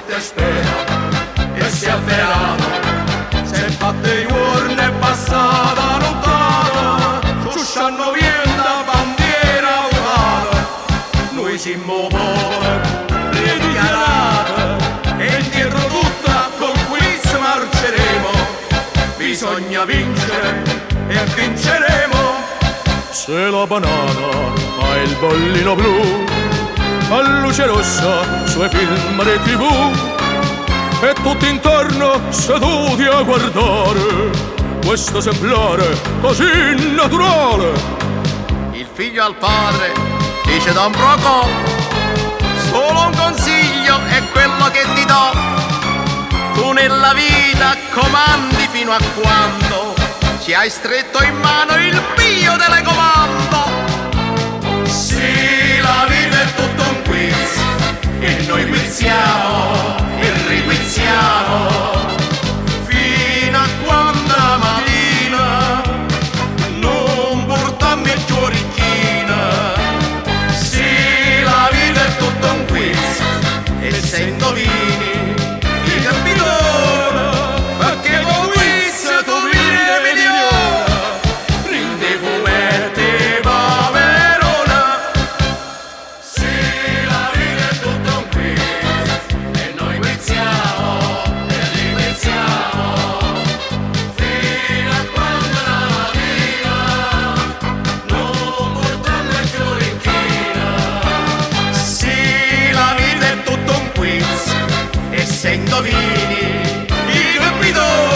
tutti aspettano e si è avverato, se fatte giorni è passata lontana, ciusciano via la bandiera urata, noi siamo poveri, ridichiarati, e dietro tutta col quiz marceremo, bisogna vincere e vinceremo. Se la banana ha il bollino blu, a luce rossa sui film di TV, e tutti intorno seduti a guardare questo esemplare così naturale. Il figlio al padre dice Don Procò, solo un consiglio è quello che ti do, tu nella vita comandi fino a quando ci hai stretto in mano il mio telecomando. Sì, la vita è tutto un quiz e noi quizziamo e riquizziamo fino a quando la mattina non portammi giù orecchina. Sì, la vita è tutto un quiz e se indovini i capitoli, perché con quiz tu vivi milione, rinde fumetti paverona. Sì, la vita è tutto un quiz e noi quizziamo e riquizziamo fino a quando la mattina non portammo giù l'orecchina. Sì, la vita è tutto un quiz e se indovini i capitoli,